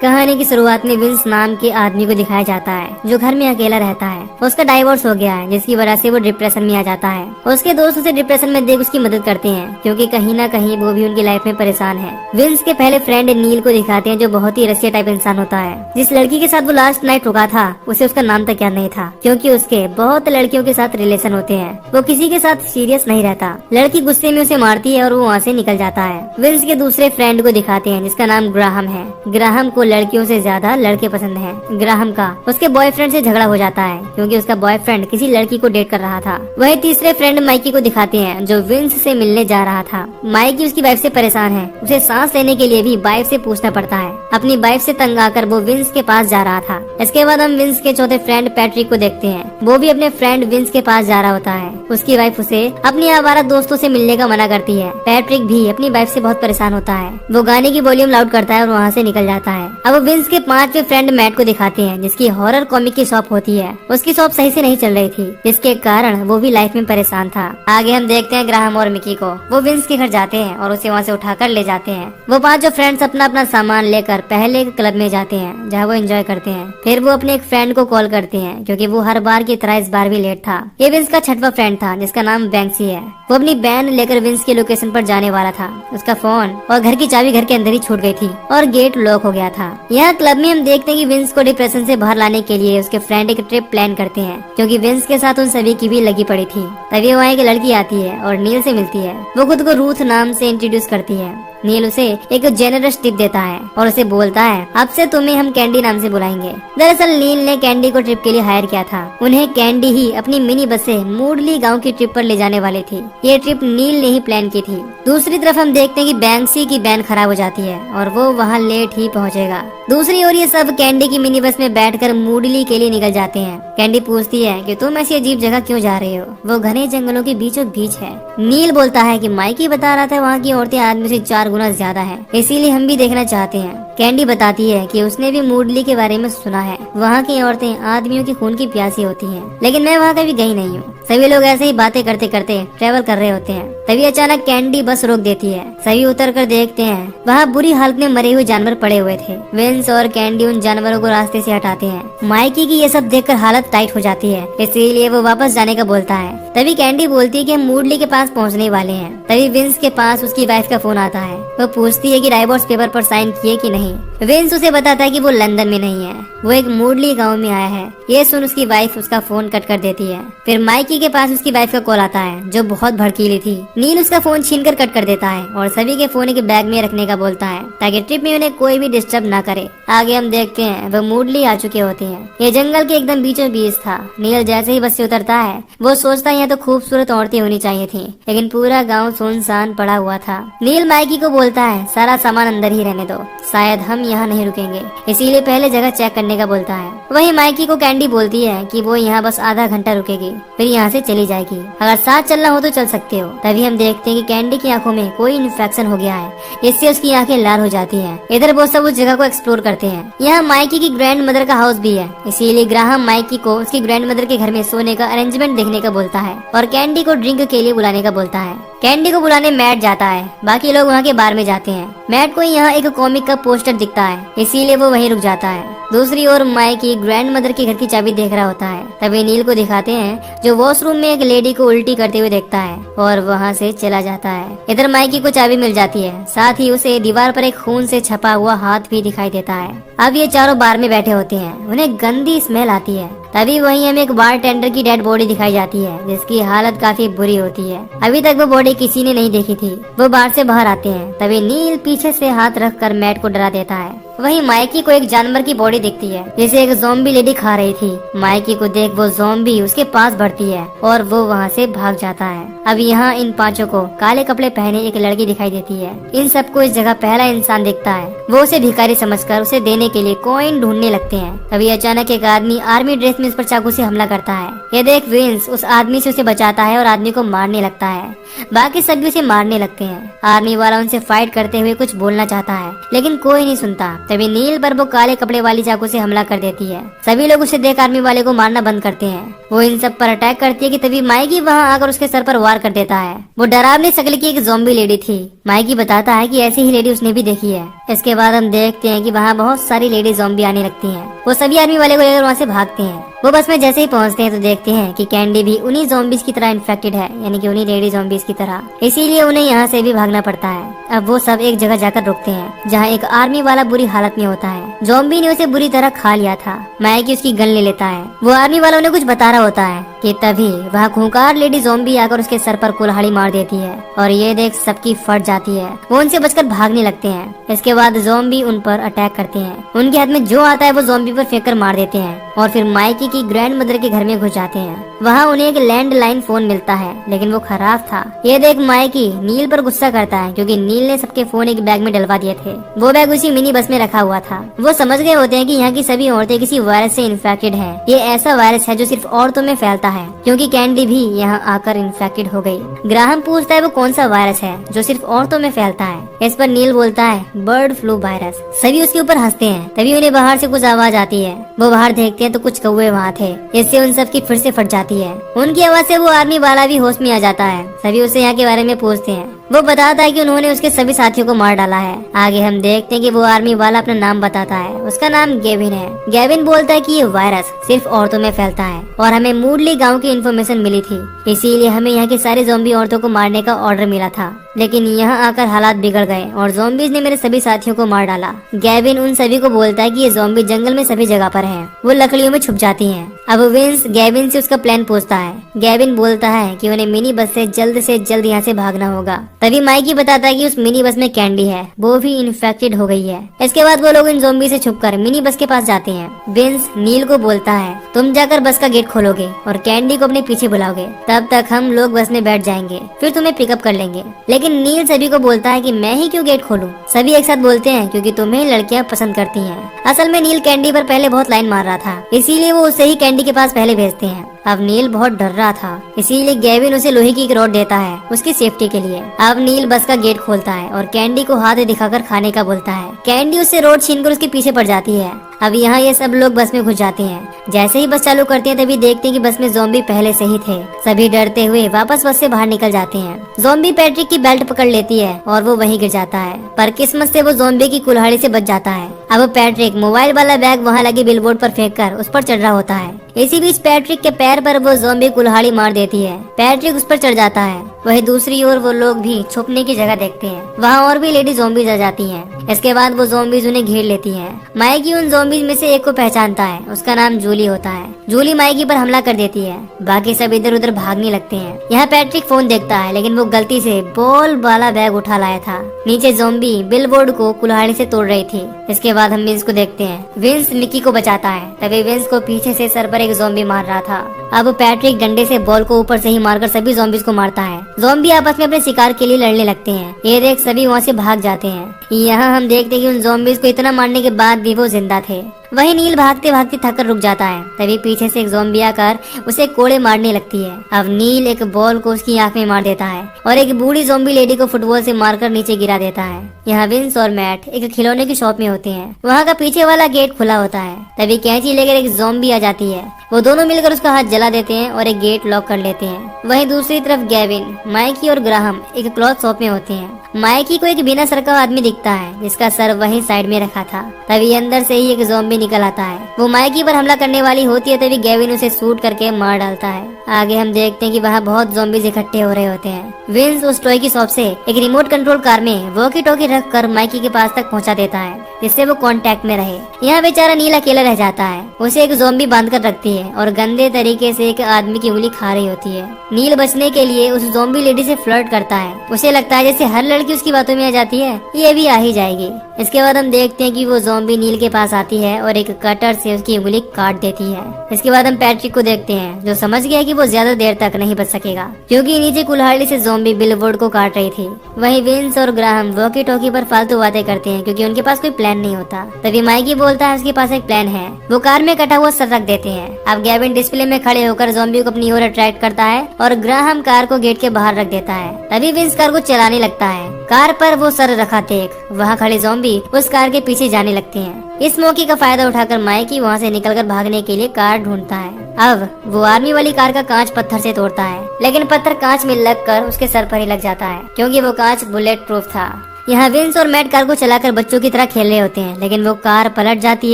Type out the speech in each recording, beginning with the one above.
कहानी की शुरुआत में विंस नाम के आदमी को दिखाया जाता है जो घर में अकेला रहता है। उसका डाइवोर्स हो गया है जिसकी वजह से वो डिप्रेशन में आ जाता है। उसके दोस्त उसे डिप्रेशन में देख उसकी मदद करते हैं क्योंकि कहीं ना कहीं वो भी उनकी लाइफ में परेशान है। विंस के पहले फ्रेंड नील को दिखाते हैं जो बहुत ही रसिया टाइप इंसान होता है। जिस लड़की के साथ वो लास्ट नाइट रुका था उसे उसका नाम तक याद नहीं था क्योंकि उसके बहुत लड़कियों के साथ रिलेशन होते हैं। वो किसी के साथ सीरियस नहीं रहता। लड़की गुस्से में उसे मारती है और वो वहाँ से निकल जाता है। विंस के दूसरे फ्रेंड को दिखाते हैं जिसका नाम ग्राहम है। ग्राहम को लड़कियों से ज्यादा लड़के पसंद हैं। ग्राहम का उसके बॉयफ्रेंड से झगड़ा हो जाता है क्योंकि उसका बॉयफ्रेंड किसी लड़की को डेट कर रहा था। वही तीसरे फ्रेंड माइकी को दिखाते हैं जो विंस से मिलने जा रहा था। माइकी उसकी वाइफ से परेशान है। उसे सांस लेने के लिए भी वाइफ से पूछना पड़ता है। अपनी वाइफ से तंग आकर वो विंस के पास जा रहा था। इसके बाद हम विंस के चौथे फ्रेंड पैट्रिक को देखते हैं। वो भी अपने फ्रेंड विंस के पास जा रहा होता है। उसकी वाइफ उसे अपनी आवारा दोस्तों से मिलने का मना करती है। पैट्रिक भी अपनी वाइफ से बहुत परेशान होता है। वो गाने की वॉल्यूम लाउड करता है और वहाँ से निकल जाता है। अब विंस के पांचवे फ्रेंड मैट को दिखाते हैं जिसकी हॉरर कॉमिक की शॉप होती है। उसकी शॉप सही से नहीं चल रही थी जिसके कारण वो भी लाइफ में परेशान था। आगे हम देखते हैं ग्राहम और मिकी को। वो विंस के घर जाते हैं और उसे वहाँ से उठाकर ले जाते हैं। वो पांचों फ्रेंड्स अपना अपना सामान लेकर पहले क्लब में जाते हैं जहाँ वो एंजॉय करते हैं। फिर वो अपने एक फ्रेंड को कॉल करते हैं क्योंकि वो हर बार की तरह इस बार भी लेट था। ये विंस का छठवां फ्रेंड था जिसका नाम बैंक्सी है। वो अपनी बैन लेकर विंस की लोकेशन पर जाने वाला था। उसका फोन और घर की चाबी घर के अंदर ही छूट गई थी और गेट लॉक हो गया था। यहाँ क्लब में हम देखते हैं कि विंस को डिप्रेशन से बाहर लाने के लिए उसके फ्रेंड एक ट्रिप प्लान करते हैं क्योंकि विंस के साथ उन सभी की भी लगी पड़ी थी। तभी वहाँ एक लड़की आती है और नील से मिलती है। वो खुद को रूथ नाम से इंट्रोड्यूस करती है। नील उसे एक जेनरस टिप देता है और उसे बोलता है अब से तुम्हें हम कैंडी नाम से बुलाएंगे। दरअसल नील ने कैंडी को ट्रिप के लिए हायर किया था। उन्हें कैंडी ही अपनी मिनी बस से मूडली गांव की ट्रिप पर ले जाने वाली थी। ये ट्रिप नील ने ही प्लान की थी। दूसरी तरफ हम देखते हैं कि बैंक्सी की बैन खराब हो जाती है और वो वहाँ लेट ही पहुँचेगा। दूसरी ओर ये सब कैंडी की मिनी बस में बैठकर मूडली के लिए निकल जाते हैं। कैंडी पूछती है कि तुम ऐसी अजीब जगह क्यों जा रहे हो? वो घने जंगलों के बीचों बीच है। नील बोलता है कि माइकी बता रहा था वहाँ की औरतें आदमी से 4 गुना ज्यादा है, इसीलिए हम भी देखना चाहते हैं। कैंडी बताती है कि उसने भी मूडली के बारे में सुना है। वहाँ की औरतें आदमियों की खून की प्यासी होती हैं, लेकिन मैं वहाँ कभी गई नहीं हूँ। सभी लोग ऐसे ही बातें करते करते ट्रेवल कर रहे होते हैं। तभी अचानक कैंडी बस रोक देती है। सभी उतर कर देखते हैं वहाँ बुरी हालत में मरे हुए जानवर पड़े हुए थे। विंस और कैंडी उन जानवरों को रास्ते से हटाते हैं। माइकी की ये सब देखकर हालत टाइट हो जाती है, इसीलिए वो वापस जाने का बोलता है। तभी कैंडी बोलती है कि हम मूडली के पास पहुँचने वाले हैं। तभी विंस के पास उसकी वाइफ का फोन आता है। वो पूछती है कि डाइवोर्स पेपर पर साइन किए कि नहीं। विंस उसे बताता है कि वो लंदन में नहीं है, वो एक मूडली गांव में आया है। ये सुन उसकी वाइफ उसका फोन कट कर देती है। फिर माइकी के पास उसकी वाइफ का कॉल आता है जो बहुत भड़कीली थी। नील उसका फोन छीनकर कट कर देता है और सभी के फोन एक बैग में रखने का बोलता है ताकि ट्रिप में उन्हें कोई भी डिस्टर्ब ना करे। आगे हम देखते हैं वो मूडली आ चुके होते हैं। ये जंगल के एकदम बीचों बीच था। नील जैसे ही बस से उतरता है वो सोचता है यहाँ तो खूबसूरत औरतें होनी चाहिए थी, लेकिन पूरा गाँव सुनसान पड़ा हुआ था। नील माइकी को बोलता है सारा सामान अंदर ही रहने दो, शायद हम यहाँ नहीं रुकेंगे, इसीलिए पहले जगह चेक करने का बोलता है। वहीं माइकी को कैंडी बोलती है कि वो यहाँ बस आधा घंटा रुकेगी फिर यहाँ से चली जाएगी। अगर साथ चलना हो तो चल सकते हो। तभी हम देखते हैं कि कैंडी की आंखों में कोई इन्फेक्शन हो गया है, इससे उसकी आंखें लाल हो जाती हैं। इधर वो सब उस जगह को एक्सप्लोर करते हैं। यहाँ माइकी की ग्रैंड मदर का हाउस भी है, इसीलिए ग्राहम माइकी को उसकी ग्रैंड मदर के घर में सोने का अरेंजमेंट देखने का बोलता है और कैंडी को ड्रिंक के लिए बुलाने का बोलता है। कैंडी को बुलाने मैट जाता है। बाकी लोग वहाँ के बार में जाते हैं। मैट को यहाँ एक कॉमिक का पोस्टर दिखता है, इसीलिए वो वहीं रुक जाता है। दूसरी ओर माइकी ग्रैंड मदर के घर की चाबी देख रहा होता है। तभी नील को दिखाते हैं जो वॉशरूम में एक लेडी को उल्टी करते हुए देखता है और वहाँ से चला जाता है। इधर माइकी को चाबी मिल जाती है, साथ ही उसे दीवार पर एक खून से छपा हुआ हाथ भी दिखाई देता है। अब ये चारों बार में बैठे होते हैं। उन्हें गंदी स्मेल आती है। तभी वहीं हमें एक बार टेंडर की डेड बॉडी दिखाई जाती है जिसकी हालत काफी बुरी होती है। अभी तक वो बॉडी किसी ने नहीं देखी थी। वो बार से बाहर आते हैं। तभी नील पीछे से हाथ रखकर मैट को डरा देता है। वहीं माइकी को एक जानवर की बॉडी दिखती है जिसे एक ज़ॉम्बी लेडी खा रही थी। माइकी को देख वो ज़ॉम्बी उसके पास बढ़ती है और वो वहाँ से भाग जाता है। अब यहाँ इन पांचों को काले कपड़े पहने एक लड़की दिखाई देती है। इन सबको इस जगह पहला इंसान दिखता है। वो उसे भिखारी समझकर उसे देने के लिए कॉइन ढूंढने लगते हैं। तभी अचानक एक आदमी आर्मी ड्रेस में इस पर चाकू से हमला करता है। ये देख विंस उस आदमी से उसे बचाता है और आदमी को मारने लगता है। बाकी सभी उसे मारने लगते हैं। आर्मी वाला उनसे फाइट करते हुए कुछ बोलना चाहता है लेकिन कोई नहीं सुनता। तभी नील पर वो काले कपड़े वाली चाकू से हमला कर देती है। सभी लोग उसे देख आर्मी वाले को मारना बंद करते हैं। वो इन सब पर अटैक करती है कि तभी माइकी वहाँ आकर उसके सर पर वार कर देता है। वो डरावनी शक्ल की एक ज़ॉम्बी लेडी थी। माइकी बताता है कि ऐसी ही लेडी उसने भी देखी है। इसके बाद हम देखते हैं कि वहाँ बहुत सारी लेडी ज़ॉम्बी आने लगती हैं। वो सभी आर्मी वाले को लेकर वहाँ से भागते हैं। वो बस में जैसे ही पहुँचते हैं तो देखते हैं कि कैंडी भी उन्हीं ज़ॉम्बीज की तरह इन्फेक्टेड है, यानी कि उन्हीं लेडी ज़ॉम्बीज की तरह। इसीलिए उन्हें यहाँ से भी भागना पड़ता है। अब वो सब एक जगह जाकर रुकते हैं जहाँ एक आर्मी वाला बुरी हालत में होता है। ज़ॉम्बी ने उसे बुरी तरह खा लिया था। माइकी उसकी गन ले लेता है। वो आर्मी वाला उन्हें कुछ बता रहा होता है कि तभी वहाँ खूंखार लेडी ज़ॉम्बी आकर उसके सर पर कुल्हाड़ी मार देती है और ये देख सबकी फट जाती है। वो उनसे बचकर भागने लगते हैं। इसके बाद ज़ॉम्बी उन पर अटैक करते हैं। उनके हाथ में जो आता है वो ज़ॉम्बी पर फेंक कर मार देते हैं और फिर माइकी की ग्रैंड मदर के घर में घुस जाते हैं। वहाँ उन्हें एक लैंडलाइन फोन मिलता है, लेकिन वो खराब था। ये देख माइकी नील पर गुस्सा करता है क्योंकि नील ने सबके फोन एक बैग में डलवा दिए थे। वो बैग उसी मिनी बस में रखा हुआ था। वो समझ गए होते हैं कि यहाँ की सभी औरतें किसी वायरस से इन्फेक्टेड हैं। ये ऐसा वायरस है जो सिर्फ औरतों में फैलता है, क्योंकि कैंडी भी यहाँ आकर इन्फेक्टेड हो गई। ग्राहम पूछता है वो कौन सा वायरस है जो सिर्फ औरतों में फैलता है। इस पर नील बोलता है बर्ड फ्लू वायरस। सभी उसके ऊपर हंसते हैं। तभी उन्हें बाहर से कुछ आवाज आती है। वो बाहर देखते हैं तो कुछ कौवे वहाँ थे। इससे उन सब की फिर से फट जाती है। उनकी आवाज से वो आर्मी वाला भी होश में आ जाता है। सभी उससे यहाँ के बारे में पूछते हैं। वो बताता है कि उन्होंने उसके सभी साथियों को मार डाला है। आगे हम देखते हैं कि वो आर्मी वाला अपना नाम बताता है। उसका नाम गेविन है। गेविन बोलता है कि ये वायरस सिर्फ औरतों में फैलता है और हमें मूडली गांव की इन्फॉर्मेशन मिली थी, इसीलिए हमें यहाँ की सारी ज़ॉम्बी औरतों को मारने का ऑर्डर मिला था। लेकिन यहाँ आकर हालात बिगड़ गए और ज़ॉम्बीज ने मेरे सभी साथियों को मार डाला। गेविन उन सभी को बोलता है कि ये ज़ॉम्बी जंगल में सभी जगह पर हैं। वो लकड़ियों में छुप जाती हैं। अब विंस गेविन से उसका प्लान पूछता है। गेविन बोलता है कि उन्हें मिनी बस से जल्द यहाँ से भागना होगा। तभी माइकी बताता है कि उस मिनी बस में कैंडी है, वो भी इन्फेक्टेड हो गई है। इसके बाद वो लोग इन ज़ॉम्बी से छुपकर मिनी बस के पास जाते हैं। विंस नील को बोलता है तुम जाकर बस का गेट खोलोगे और कैंडी को अपने पीछे बुलाओगे, तब तक हम लोग बस में बैठ जाएंगे, फिर तुम्हें पिकअप कर लेंगे। लेकिन नील सभी को बोलता है कि मैं ही क्यों गेट खोलूं। सभी एक साथ बोलते हैं क्योंकि तुम्हें लड़कियां पसंद करती हैं। असल में नील कैंडी पर पहले बहुत लाइन मार रहा था, इसीलिए वो उसे ही कैंडी के पास पहले भेजते हैं। अब नील बहुत डर रहा था, इसीलिए गेविन उसे लोहे की एक रॉड देता है उसकी सेफ्टी के लिए। अब नील बस का गेट खोलता है और कैंडी को हाथ दिखाकर खाने का बोलता है। कैंडी उससे रॉड छीनकर उसके पीछे पड़ जाती है। अब यहाँ ये सब लोग बस में घुस जाते हैं। जैसे ही बस चालू करते हैं तभी देखते हैं कि बस में ज़ॉम्बी पहले से ही थे। सभी डरते हुए वापस बस से बाहर निकल जाते हैं। ज़ॉम्बी पैट्रिक की बेल्ट पकड़ लेती है और वो वहीं गिर जाता है, पर किस्मत से वो ज़ॉम्बी की कुल्हाड़ी से बच जाता है। अब पैट्रिक मोबाइल वाला बैग वहाँ लगे बिलबोर्ड पर फेंक कर उस पर चढ़ रहा होता है। इसी बीच पैट्रिक के पैर पर वो ज़ॉम्बी कुल्हाड़ी मार देती है। पैट्रिक उस पर चढ़ जाता है। वही दूसरी ओर वो लोग भी छुपने की जगह देखते हैं। वहाँ और भी लेडी ज़ॉम्बीज आ जाती हैं। इसके बाद वो ज़ॉम्बीज उन्हें घेर लेती हैं। माइकी उन ज़ॉम्बीज में से एक को पहचानता है। उसका नाम जूली होता है। जूली माइकी पर हमला कर देती है। बाकी सब इधर उधर भागने लगते हैं। यहाँ पैट्रिक फोन देखता है, लेकिन वो गलती से बॉल वाला बैग उठा लाया था। नीचे ज़ॉम्बी बिलबोर्ड को कुल्हाड़ी से तोड़ रही थी। इसके बाद हम विंस को देखते हैं। विंस मिकी को बचाता है। तभी विंस को पीछे से सर पर एक ज़ॉम्बी मार रहा था। अब पैट्रिक डंडे से बॉल को ऊपर से ही मारकर सभी ज़ॉम्बीज को मारता है। ज़ॉम्बी आपस में अपने शिकार के लिए लड़ने लगते हैं। ये देख सभी वहाँ से भाग जाते हैं। यहाँ हम देखते हैं कि उन ज़ॉम्बीज को इतना मारने के बाद भी वो जिंदा थे। वही नील भागते भागते थककर रुक जाता है। तभी पीछे से एक ज़ॉम्बी आकर उसे कोड़े मारने लगती है। अब नील एक बॉल को उसकी आंख में मार देता है और एक बूढ़ी ज़ॉम्बी लेडी को फुटबॉल से मारकर नीचे गिरा देता है। यहाँ विंस और मैट एक खिलौने की शॉप में होते हैं। वहाँ का पीछे वाला गेट खुला होता है। तभी कैंची लेकर एक ज़ॉम्बी आ जाती है। वो दोनों मिलकर उसका हाथ जला देते हैं और एक गेट लॉक कर लेते हैं। वहीं दूसरी तरफ गेविन, माइकी और ग्राहम एक क्लॉथ शॉप में होते हैं। माइकी को एक बिना सर का आदमी दिखता है जिसका सर वहीं साइड में रखा था। तभी अंदर से ही एक ज़ॉम्बी निकल आता है। वो माइकी पर हमला करने वाली होती है। तभी गेविन उसे शूट करके मार डालता है। आगे हम देखते हैं कि वहाँ बहुत ज़ॉम्बीज इकट्ठे हो रहे होते हैं। विंस उस टॉय की शॉप से एक रिमोट कंट्रोल कार में वॉकी टॉकी रख कर माइकी के पास तक पहुँचा देता है, जिससे वो कांटेक्ट में रहे। यहाँ बेचारा नील अकेला रह जाता है। उसे एक ज़ॉम्बी बांध कर रखती है और गंदे तरीके से एक आदमी की उंगली खा रही होती है। नील बचने के लिए उस ज़ॉम्बी लेडी से फ्लर्ट करता है। उसे लगता है जैसे हर लड़की उसकी बातों में आ जाती है, ये भी आ ही जाएगी। इसके बाद हम देखते हैं कि वो ज़ॉम्बी नील के पास आती है और एक कटर से उसकी उंगली काट देती है। इसके बाद हम पैट्रिक को देखते हैं, जो समझ गया कि वो ज्यादा देर तक नहीं बच सकेगा, क्योंकि नीचे कुल्हाड़ी से ज़ॉम्बी बिलबोर्ड को काट रही थी। वहीं विंस और ग्राहम वॉकी टॉकी पर फालतू बातें करते हैं क्योंकि उनके पास कोई प्लान नहीं होता। तभी माइकी बोलता है उसके पास एक प्लान है। वो कार में कटा हुआ सर रख देते हैं। अब गेविन डिस्प्ले में खड़े होकर ज़ॉम्बी को अपनी ओर अट्रैक्ट करता है और ग्राहम कार को गेट के बाहर रख देता है। तभी विंस कार को चलाने लगता है। कार पर वो सर रखा देख वहाँ खड़े ज़ॉम्बी उस कार के पीछे जाने लगते हैं। इस मौके का फायदा उठाकर माइकी वहाँ से निकलकर भागने के लिए कार ढूंढता है। अब वो आर्मी वाली कार का कांच पत्थर से तोड़ता है, लेकिन पत्थर कांच में लगकर उसके सर पर ही लग जाता है, क्योंकि वो कांच बुलेट प्रूफ था। यहाँ विंस और मैट कार को चलाकर बच्चों की तरह खेल रहे होते हैं, लेकिन वो कार पलट जाती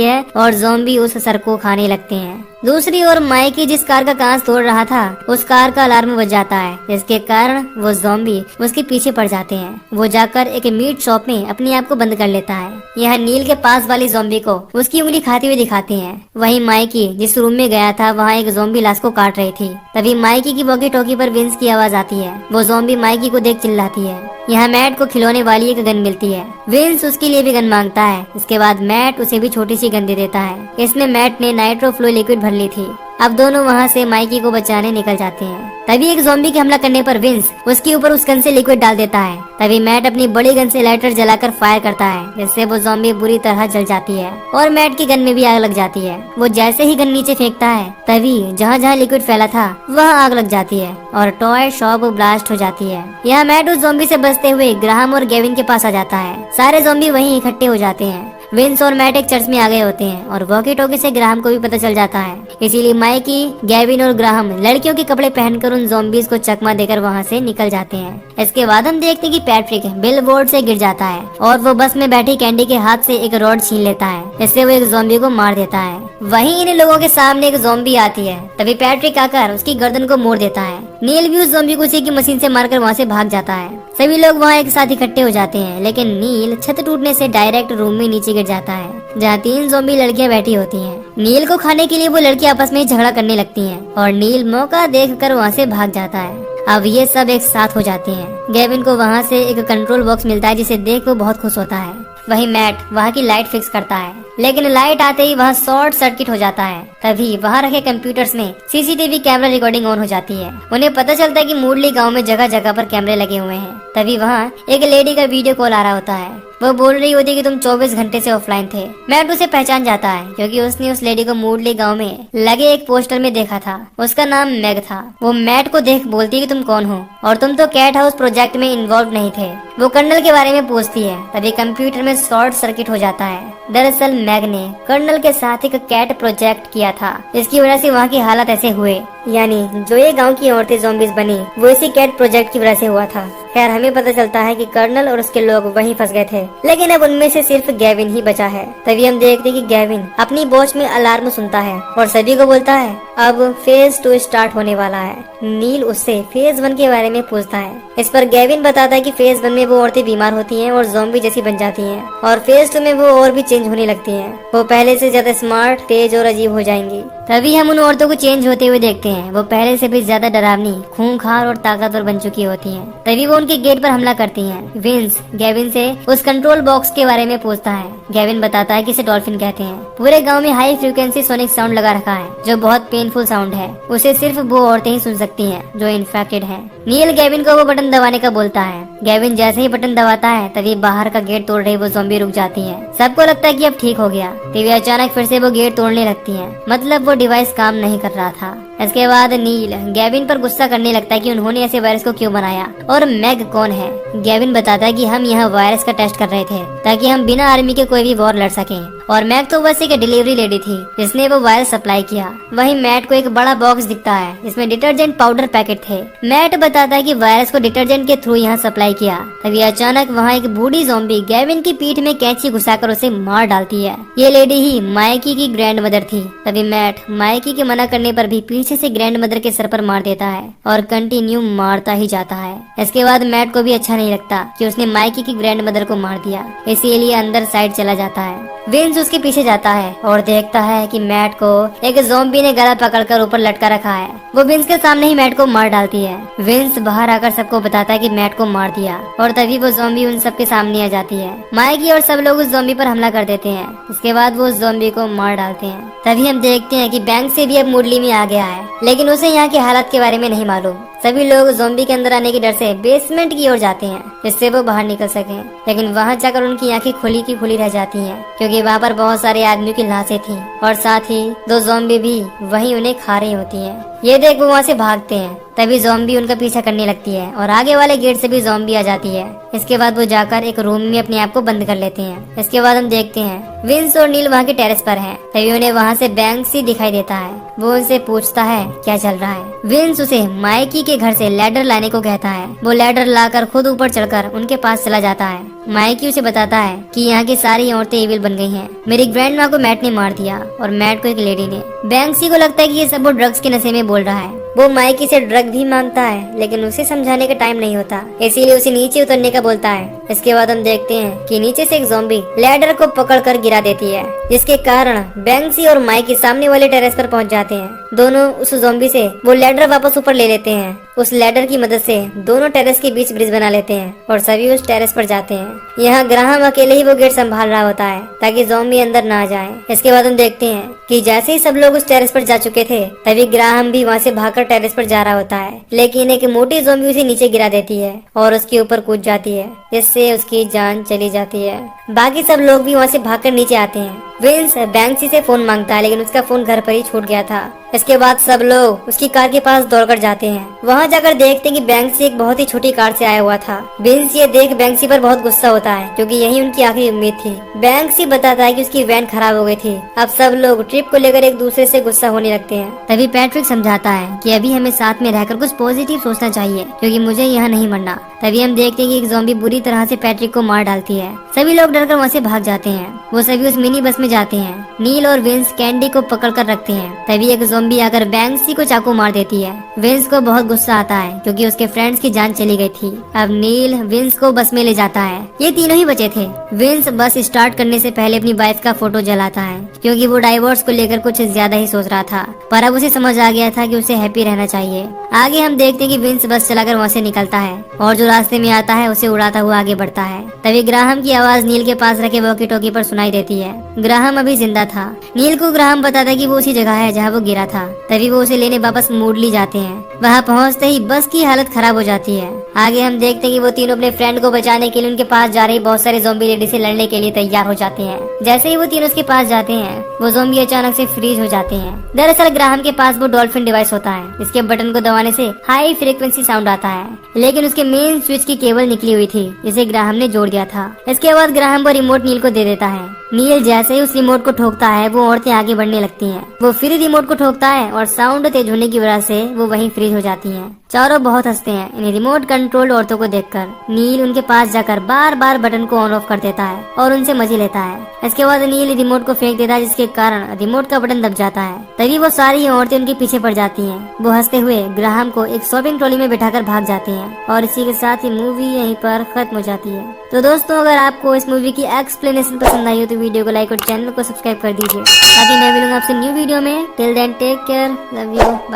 है और ज़ॉम्बी उस सर को खाने लगते हैं। दूसरी ओर माइकी जिस कार का कांच तोड़ रहा था उस कार का अलार्म बज जाता है, जिसके कारण वो ज़ॉम्बी उसके पीछे पड़ जाते हैं। वो जाकर एक मीट शॉप में अपने आप को बंद कर लेता है। यह नील के पास वाली ज़ॉम्बी को उसकी उंगली खाते हुए दिखाते हैं। वहीं माइकी जिस रूम में गया था वहाँ एक ज़ॉम्बी लाश को काट रही थी। तभी माइकी की वॉकी टॉकी पर विंस की आवाज आती है। वो ज़ॉम्बी माइकी को देख चिल्लाती है। यहाँ मैट को खिलौने वाली एक गन मिलती है। विंस उसके लिए भी गन मांगता है। इसके बाद मैट उसे भी छोटी सी गन दे देता है। इसमें मैट ने नाइट्रो फ्लो लिक्विड भर ली थी। अब दोनों वहाँ से माइकी को बचाने निकल जाते हैं। तभी एक ज़ॉम्बी के हमला करने पर विंस उसके ऊपर उस गन से लिक्विड डाल देता है। तभी मैट अपनी बड़ी गन से लाइटर जलाकर फायर करता है, जिससे वो ज़ॉम्बी बुरी तरह जल जाती है और मैट की गन में भी आग लग जाती है। वो जैसे ही गन नीचे फेंकता है तभी जहाँ जहाँ लिक्विड फैला था वहाँ आग लग जाती है और टॉय शॉप ब्लास्ट हो जाती है। यहाँ मैट उस ज़ॉम्बी से बचते हुए ग्राहम और गेविन के पास आ जाता है। सारे ज़ॉम्बी वहीं इकट्ठे हो जाते हैं। विंस और मैट एक चर्च में आ गए होते हैं और वॉकी टॉकी से ग्राहम को भी पता चल जाता है। इसीलिए माइकी, गेविन और ग्राहम लड़कियों के कपड़े पहनकर उन ज़ॉम्बीज को चकमा देकर वहाँ से निकल जाते हैं। इसके बाद हम देखते हैं कि पैट्रिक बिल बोर्ड से गिर जाता है और वो बस में बैठी कैंडी के हाथ से एक रॉड छीन लेता है, जिससे वो एक ज़ॉम्बी को मार देता है। वहीं इन लोगों के सामने एक ज़ॉम्बी आती है। तभी पैट्रिक आकर उसकी गर्दन को मोड़ देता है। नील भी उस ज़ॉम्बी को उसी की मशीन से मारकर वहाँ से भाग जाता है। सभी लोग वहाँ एक साथ इकट्ठे हो जाते हैं, लेकिन नील छत टूटने से डायरेक्ट रूम में नीचे गिर जाता है, जहाँ 3 ज़ॉम्बी लड़कियां बैठी होती हैं। नील को खाने के लिए वो लड़कियां आपस में झगड़ा करने लगती हैं और नील मौका देखकर वहाँ से भाग जाता है। अब ये सब एक साथ हो जाते हैं। गेविन को वहाँ से एक कंट्रोल बॉक्स मिलता है, जिसे देख वो बहुत खुश होता है। वहीं मैट वहाँ की लाइट फिक्स करता है, लेकिन लाइट आते ही वहाँ शॉर्ट सर्किट हो जाता है। तभी वहाँ रखे कंप्यूटर्स में सीसीटीवी कैमरा रिकॉर्डिंग ऑन हो जाती है। उन्हें पता चलता है कि मूडली गांव में जगह जगह पर कैमरे लगे हुए हैं। तभी वहाँ एक लेडी का वीडियो कॉल आ रहा होता है। वो बोल रही होती है कि तुम 24 घंटे से ऑफलाइन थे। मैट उसे पहचान जाता है, क्योंकि उसने उस लेडी को मूडली गांव में लगे एक पोस्टर में देखा था। उसका नाम मैग था। वो मैट को देख बोलती है कि तुम कौन हो और तुम तो कैट हाउस प्रोजेक्ट में इन्वॉल्व नहीं थे। वो कर्नल के बारे में पूछती है। तभी कंप्यूटर में शॉर्ट सर्किट हो जाता है। दरअसल मैग ने कर्नल के साथ एक कैट प्रोजेक्ट किया था, जिसकी वजह से वहाँ की हालत ऐसे हुए। यानी जो ये गांव की औरतें ज़ॉम्बीज बनी वो इसी कैट प्रोजेक्ट की वजह से हुआ था। खैर हमें पता चलता है कि कर्नल और उसके लोग वहीं फंस गए थे, लेकिन अब उनमें से सिर्फ गेविन ही बचा है। तभी हम देखते हैं कि गेविन अपनी वॉच में अलार्म सुनता है और सभी को बोलता है अब फेज 2 स्टार्ट होने वाला है। नील उससे फेज 1 के बारे में पूछता है। इस पर गेविन बताता है कि फेज 1 में वो औरतें बीमार होती हैं और ज़ॉम्बी जैसी बन जाती हैं, और फेज 2 में वो और भी चेंज होने लगती हैं। वो पहले से ज्यादा स्मार्ट, तेज और अजीब हो जाएंगी। तभी हम उन औरतों को चेंज होते हुए देखते हैं। वो पहले से भी ज्यादा डरावनी, खूंखार और ताकतवर बन चुकी होती हैं। तभी वो उनके गेट पर हमला करती हैं। विंस गेविन से उस कंट्रोल बॉक्स के बारे में पूछता है। गेविन बताता है कि इसे डॉल्फिन कहते हैं। पूरे गांव में हाई फ्रीक्वेंसी सोनिक साउंड लगा रखा है, जो बहुत पेनफुल साउंड है। उसे सिर्फ वो औरतें ही सुन सकती हैं जो इन्फेक्टेड हैं। नील गेविन को वो बटन दबाने का बोलता है। गेविन जैसे ही बटन दबाता है तभी बाहर का गेट तोड़ रही वो ज़ॉम्बी रुक जाती हैं। सबको लगता है कि अब ठीक हो गया। तभी अचानक फिर से वो गेट तोड़ने लगती हैं। मतलब वो डिवाइस काम नहीं कर रहा था। इसके बाद नील गेविन पर गुस्सा करने लगता है कि उन्होंने ऐसे वायरस को क्यों बनाया और मैग कौन है। गेविन बताता है कि हम यहाँ वायरस का टेस्ट कर रहे थे ताकि हम बिना आर्मी के कोई भी वॉर लड़ सकें, और मैग तो बस एक डिलीवरी लेडी थी जिसने वो वायरस सप्लाई किया। वहीं मैट को एक बड़ा बॉक्स दिखता है जिसमें डिटर्जेंट पाउडर पैकेट थे। मैट बताता है कि वायरस को डिटर्जेंट के थ्रू यहाँ सप्लाई किया। तभी अचानक वहाँ एक बूढ़ी ज़ॉम्बी गेविन की पीठ में कैंची घुसाकर उसे मार डालती है। ये लेडी ही माइकी की ग्रैंड मदर थी। तभी मैट माइकी के मना करने पर भी पीछे से ग्रैंड मदर के सर पर मार देता है और कंटिन्यू मारता ही जाता है। इसके बाद मैट को भी अच्छा नहीं लगता कि उसने माइकी की ग्रैंड मदर को मार दिया, इसीलिए अंदर साइड चला जाता है। विंस उसके पीछे जाता है और देखता है कि मैट को एक ज़ॉम्बी ने गला पकड़कर ऊपर लटका रखा है। वो विंस के सामने ही मैट को मार डालती है। विंस बाहर आकर सबको बताता है कि मैट को मार दिया, और तभी वो ज़ॉम्बी उन सबके सामने आ जाती है। माइकी और सब लोग उस ज़ॉम्बी पर हमला कर देते हैं। इसके बाद वो उस ज़ॉम्बी को मार डालते हैं। तभी हम देखते हैं कि बैंक से भी अब मुरली में आ गया है, लेकिन उसे यहाँ की हालत के बारे में नहीं मालूम। सभी लोग ज़ॉम्बी के अंदर आने के डर से बेसमेंट की ओर जाते हैं, जिससे वो बाहर निकल सकें, लेकिन वहाँ जाकर उनकी आंखें खुली की खुली रह जाती हैं, क्योंकि वहाँ पर बहुत सारे आदमियों की लाशें थीं और साथ ही 2 ज़ॉम्बी भी वहीं उन्हें खा रही होती हैं। ये देख वो वहाँ से भागते हैं। तभी ज़ॉम्बी उनका पीछा करने लगती है और आगे वाले गेट से भी ज़ॉम्बी आ जाती है। इसके बाद वो जाकर एक रूम में अपने आप को बंद कर लेते हैं। इसके बाद हम देखते हैं विंस और नील वहाँ के टेरेस पर हैं। तभी उन्हें वहाँ से बैंक्सी दिखाई देता है। वो उनसे पूछता है क्या चल रहा है। विंस उसे माइकी के घर से लैडर लाने को कहता है। वो लैडर लाकर खुद ऊपर चढ़कर उनके पास चला जाता है। माइकी उसे बताता है कि यहाँ की सारी औरतें इविल बन गई हैं। मेरी ग्रैंड माँ को मैट ने मार दिया और मैट को एक लेडी ने। बैंक्सी को लगता है कि ये सब वो ड्रग्स के नशे में बोल रहा है। वो माइकी से ड्रग भी मांगता है लेकिन उसे समझाने का टाइम नहीं होता, इसीलिए उसे नीचे उतरने का बोलता है। इसके बाद हम देखते हैं कि नीचे से एक ज़ॉम्बी लैडर को पकड़कर गिरा देती है, जिसके कारण बैंक्सी और माइकी सामने वाले टेरेस पर पहुंच जाते हैं। दोनों उस ज़ॉम्बी से वो लैडर वापस ऊपर ले लेते हैं। उस लैडर की मदद से दोनों टेरेस के बीच ब्रिज बना लेते हैं और सभी उस टेरेस पर जाते हैं। यहाँ ग्राहम अकेले ही वो गेट संभाल रहा होता है ताकि ज़ॉम्बी अंदर ना आ जाए। इसके बाद हम देखते हैं कि जैसे ही सब लोग उस टेरेस पर जा चुके थे तभी ग्राहम भी वहाँ से भागकर टेरेस पर जा रहा होता है, लेकिन एक मोटी ज़ॉम्बी उसे नीचे गिरा देती है और उसके ऊपर कूद जाती है, जिससे उसकी जान चली जाती है। बाकी सब लोग भी वहाँ से भागकर नीचे आते हैं। विंस बैंक्सी से फोन मांगता है लेकिन उसका फोन घर पर ही छूट गया था। इसके बाद सब लोग उसकी कार के पास दौड़कर जाते हैं। वहाँ जाकर देखते हैं कि बैंक्सी एक बहुत ही छोटी कार से आया हुआ था। विंस ये देख बैंक्सी पर बहुत गुस्सा होता है क्योंकि यही उनकी आखिरी उम्मीद थी। बैंक्सी बताता है कि उसकी वैन खराब हो गई थी। अब सब लोग ट्रिप को लेकर एक दूसरे से गुस्सा होने लगते हैं। तभी पैट्रिक समझाता है कि अभी हमें साथ में रहकर कुछ पॉजिटिव सोचना चाहिए क्योंकि मुझे यहाँ नहीं मरना। तभी हम देखते हैं कि एक ज़ॉम्बी बुरी तरह से पैट्रिक को मार डालती है। सभी लोग डरकर वहाँ से भाग जाते हैं। वो सभी उस मिनी बस में जाते हैं। नील और विंस कैंडी को पकड़कर रखते हैं। तभी एक ज़ॉम्बी आकर बैंक्सी को चाकू मार देती है। विंस को बहुत गुस्सा आता है क्योंकि उसके फ्रेंड्स की जान चली गई थी। अब नील विंस को बस में ले जाता है। ये तीनों ही बचे थे। विंस बस स्टार्ट करने से पहले अपनी वाइफ का फोटो जलाता है क्योंकि वो डाइवोर्स को लेकर कुछ ज्यादा ही सोच रहा था, पर अब उसे समझ आ गया था कि उसे हैप्पी रहना चाहिए। आगे हम देखते हैं कि विंस बस चलाकर वहाँ से निकलता है और जो रास्ते में आता है उसे उड़ाता हुआ आगे बढ़ता है। तभी ग्राहम की आवाज नील के पास रखे वॉकी टॉकी पर सुनाई देती है। ग्राहम अभी जिंदा था। नील को ग्राहम बताता है कि वो उसी जगह है जहाँ वो गिरा था। तभी वो उसे लेने वापस मूडली जाते हैं। वहाँ पहुँचते ही बस की हालत खराब हो जाती है। आगे हम देखते हैं कि वो तीनों अपने फ्रेंड को बचाने के लिए उनके पास जा रही बहुत सारे ज़ॉम्बी लेडी से लड़ने के लिए तैयार हो जाते हैं। जैसे ही वो तीनों उसके पास जाते हैं वो ज़ॉम्बी अचानक से फ्रीज हो जाते हैं। दरअसल ग्राहम के पास वो डॉल्फिन डिवाइस होता है। इसके बटन को दबाने से हाई फ्रीक्वेंसी साउंड आता है, लेकिन उसके मेन स्विच की केबल निकली हुई थी जिसे ग्राहम ने जोड़ दिया था। इसके बाद ग्राहम वो रिमोट नील को दे देता है। नील जैसे ही उस रिमोट को ठोकता है वो औरतें आगे बढ़ने लगती हैं। वो फिर रिमोट को ठोकता है और साउंड तेज होने की वजह से वो वहीं फ्रीज हो जाती हैं। चारों बहुत हंसते हैं इन रिमोट कंट्रोल्ड औरतों को देखकर। नील उनके पास जाकर बार बार बटन को ऑन ऑफ कर देता है और उनसे मजे लेता है। इसके बाद नील रिमोट को फेंक देता है जिसके कारण रिमोट का बटन दब जाता है। तभी वो सारी औरतें उनके पीछे पड़ जाती हैं। वो हंसते हुए ग्राहम को एक शॉपिंग ट्रॉली में बिठाकर भाग जाते हैं और इसी के साथ ही मूवी यहीं पर खत्म हो जाती है। तो दोस्तों अगर आपको इस मूवी की एक्सप्लेनेशन पसंद आई हो तो वीडियो को लाइक और चैनल को सब्सक्राइब कर दीजिए। ताकि मैं मिलूंगा आपसे न्यू वीडियो में। Till then take care, love you, bye.